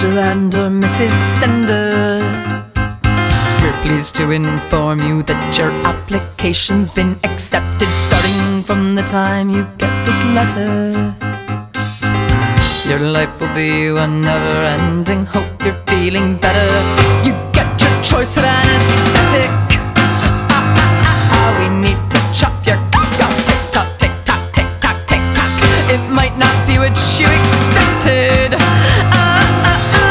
Mr. and or Mrs. Sender. We're pleased to inform you that your application's been accepted, starting from the time you get this letter. Your life will be one never-ending. Hope you're feeling better. You get your choice of anesthetic. We need to chop your cock off. Tick-tock, tick-tock, tick-tock, tick-tock. It might not be what you expected.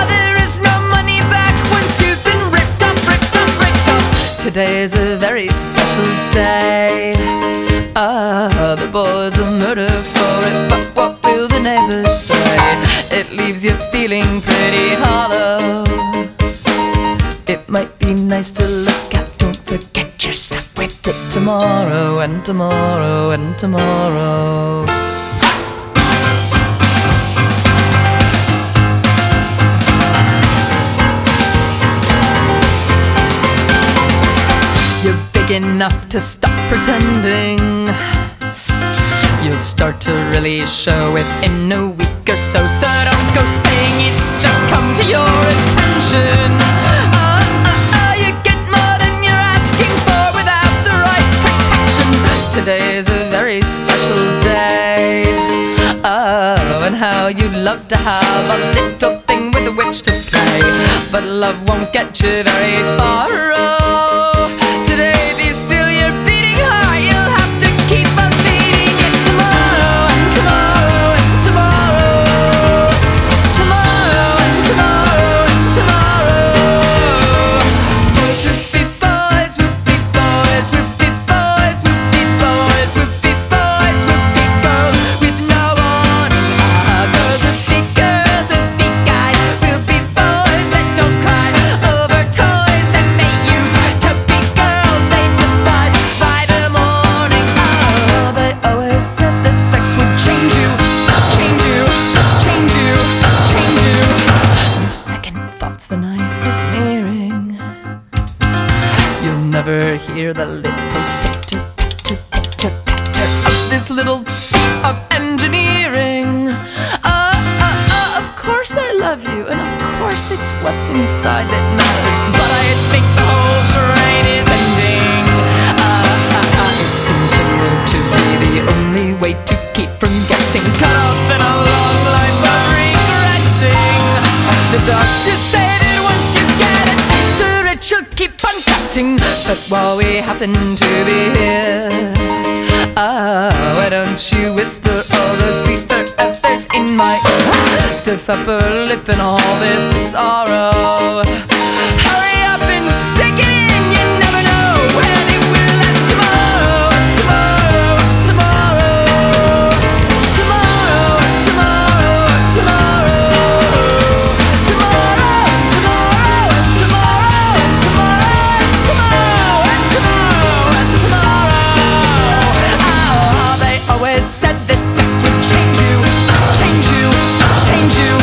There is no money back once you've been ripped off, ripped off, ripped off. Today is a very special day. The boys will murder for it, but what will the neighbors say? It leaves you feeling pretty hollow. It might be nice to look at, don't forget you're stuck with it tomorrow and tomorrow and tomorrow. You're big enough to stop pretending. You'll start to really show it in a week or so. So don't go saying it's just come to your attention. You get more than you're asking for without the right protection. Today is a very special day. And how you'd love to have a little thing with which to play, but love won't get you very far. Today be still, you're beating hard. You'll have to keep on beating it tomorrow and tomorrow and tomorrow. Tomorrow and tomorrow and tomorrow. Boys will be boys, will be boys, will be boys, will be boys, will be boys, will be girls with no warning. Girls will be girls, will be guys, will be boys that don't cry over toys that they use to be girls they despise by the morning. They always said that sex would change you, change you, change you, change you. No second thoughts, the knife is nearing. You'll never hear the little pitter, pitter, pitter, pitter of this little feat of engineering. Of course I love you, and of course it's what's inside that matters, but I think the whole charade is ending. It seems to me to be the only way to keep from getting cut off in a long life of regretting. The doctors say that once you get a taste of it, you'll keep on cutting. But while we happen to be here, why don't you whisper all those sweet forever's in my ear? Stiff upper lip and all this sorrow. Hurry up and stick it in. You never know when it will end. Tomorrow, tomorrow, tomorrow. Tomorrow, tomorrow, tomorrow. Tomorrow, tomorrow, tomorrow, tomorrow, tomorrow, and tomorrow. Oh, they always said that sex would change you, change you, change you,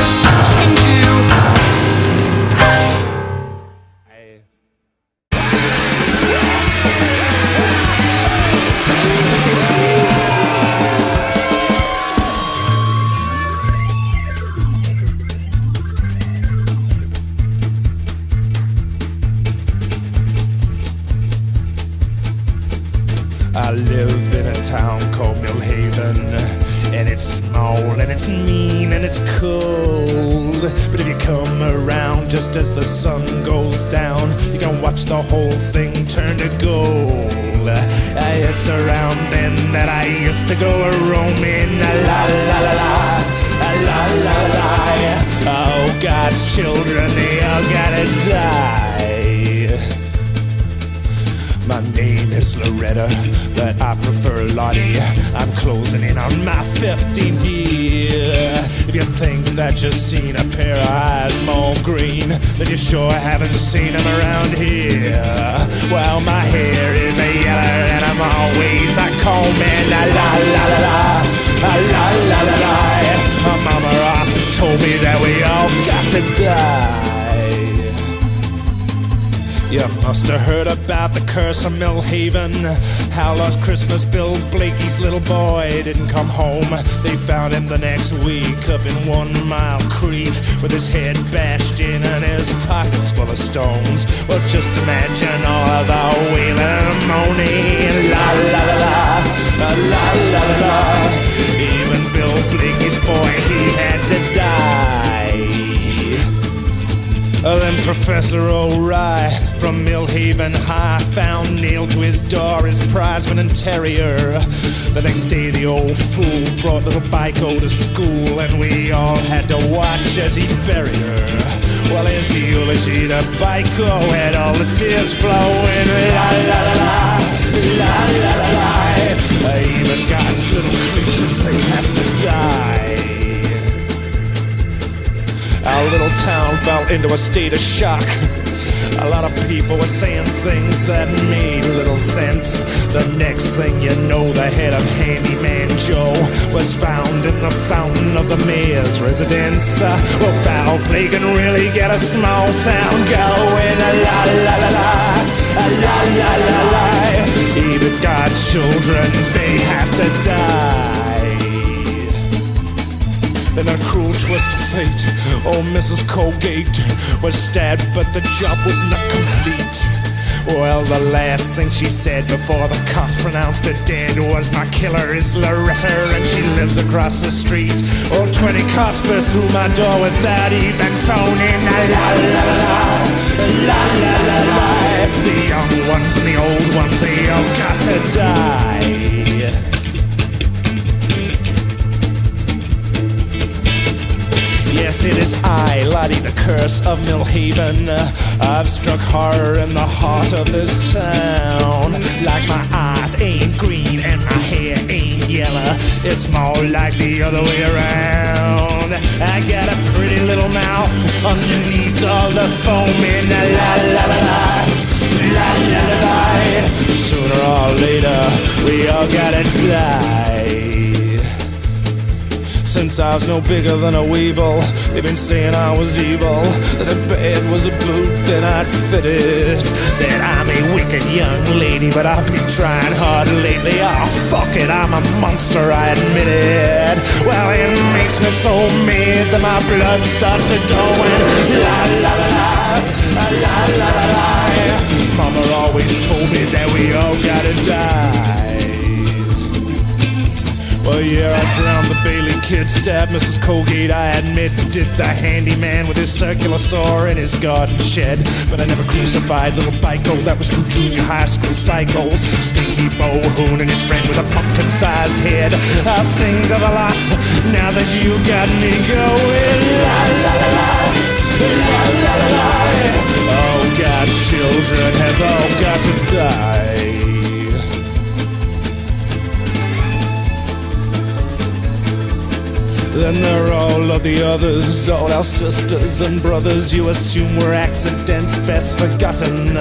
change you. I live in a town called Millhaven, and it's small, and it's mean, and it's cold. But if you come around just as the sun goes down, you can watch the whole thing turn to gold. It's around then that I used to go a-roaming, la-la-la-la, la-la-la-la. Oh, God's children, they all gotta die. My name is Loretta, but I prefer Lottie. I'm closing in on my 15th year. If you think that you've seen a pair of eyes more green, then you sure haven't seen them around here. Well, my hair is a yellow and I'm always a combing. La la la la la, la la la la la. My mama often told me that we all got to die. You must have heard about the curse of Millhaven, how last Christmas Bill Blakey's little boy didn't come home. They found him the next week up in 1 Mile Creek with his head bashed in and his pockets full of stones. Well, just imagine all of the wailing and moaning, la la la la, la la la la la. Even Bill Blakey's boy, he had to die. Then Professor O'Rye from Millhaven High found nailed to his door his prize-winning terrier. The next day the old fool brought little Biko to school, and we all had to watch as he buried her. Well, his eulogy to Biko had all the tears flowing, la la la la, la la la la. Even God's little creatures, they have to die. Our little town fell into a state of shock. A lot of people were saying things that made little sense. The next thing you know, the head of Handyman Joe was found in the fountain of the mayor's residence. Well, foul play can really get a small town going. La la la la, la la la la. Even God's children, they have to die. In a cruel twist of fate, old Mrs. Colgate was stabbed, but the job was not complete. Well, the last thing she said before the cops pronounced her dead was, "My killer is Loretta, and she lives across the street." Oh, 20 cops burst through my door without even phoning. La la la la, la la la la. The young ones and the old ones, they all got to die. Yes, it is I, Lottie, the curse of Millhaven. I've struck horror in the heart of this town. Like my eyes ain't green and my hair ain't yellow, it's more like the other way around. I got a pretty little mouth underneath all the foaming. La la la la la, la la la la. Sooner or later, we all gotta die. Since I was no bigger than a weevil, they've been saying I was evil, that a bed was a boot that I'd fitted, that I'm a wicked young lady, but I've been trying hard lately. Oh, fuck it, I'm a monster, I admit it. Well, it makes me so mad that my blood starts a-going. La la la la, la la la la. Mama always told me that we all gotta die. Well, yeah, I drowned the Bailey kid, stabbed Mrs. Colgate, I admit. Did the handyman with his circular saw in his garden shed. But I never crucified little Biko, that was 2 junior high school cycles. Stinky Bohoon and his friend with a pumpkin-sized head. I'll sing to the lot, now that you got me going. La la la la, la la la la. Oh, God's children have all got to die. Then there are all of the others, all our sisters and brothers. You assume we're accidents best forgotten.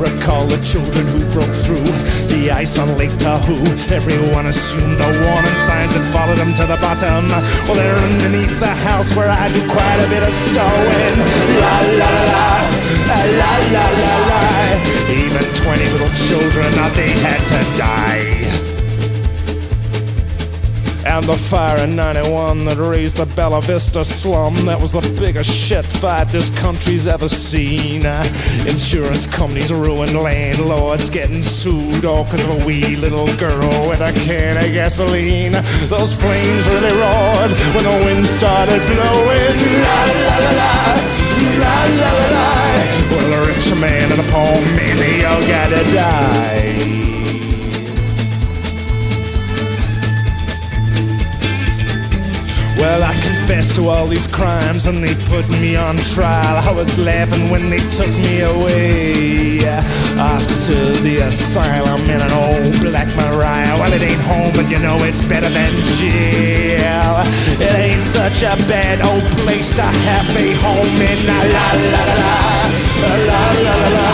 Recall the children who broke through the ice on Lake Tahoe. Everyone assumed the warning signs and followed them to the bottom. Well, they're underneath the house where I do quite a bit of stowing. La la la la, la la la la. Even 20 little children, they had to die. And the fire in 91 that raised the Bella Vista slum, that was the biggest shit fight this country's ever seen. Insurance companies ruined landlords getting sued, all cause of a wee little girl with a can of gasoline. Those flames really roared when the wind started blowing. La la la la, la la la la. Well, a rich man and a poor man, they all gotta die. Well, I confessed to all these crimes and they put me on trial. I was laughing when they took me away off to the asylum in an old Black Mariah. Well, it ain't home, but you know it's better than jail. It ain't such a bad old place to have a home in. La la la la, la la la la.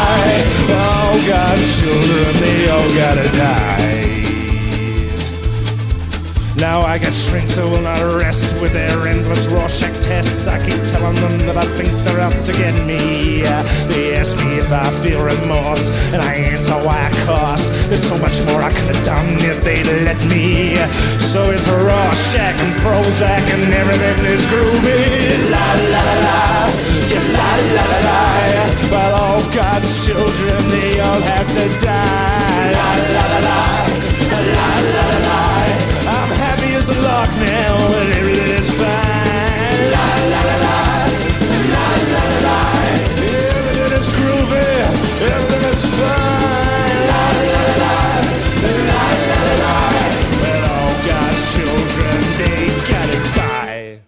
Oh, God's children, they all gotta die. Now I I got shrinks who will not rest with their endless Rorschach tests. I keep telling them that I think they're out to get me. They ask me if I feel remorse, and I answer why I cost. There's so much more I could have done if they'd let me. So it's Rorschach and Prozac and everything is groovy. La la la la, yes la la la la. While all God's children, they all have to die. La la la la, la la la la. I'm happy as a lark now, and everything is fine. La la la la, la la la la. Everything is groovy, everything is fine. La la la la, la la la la. Well, all God's children, they gotta die.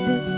This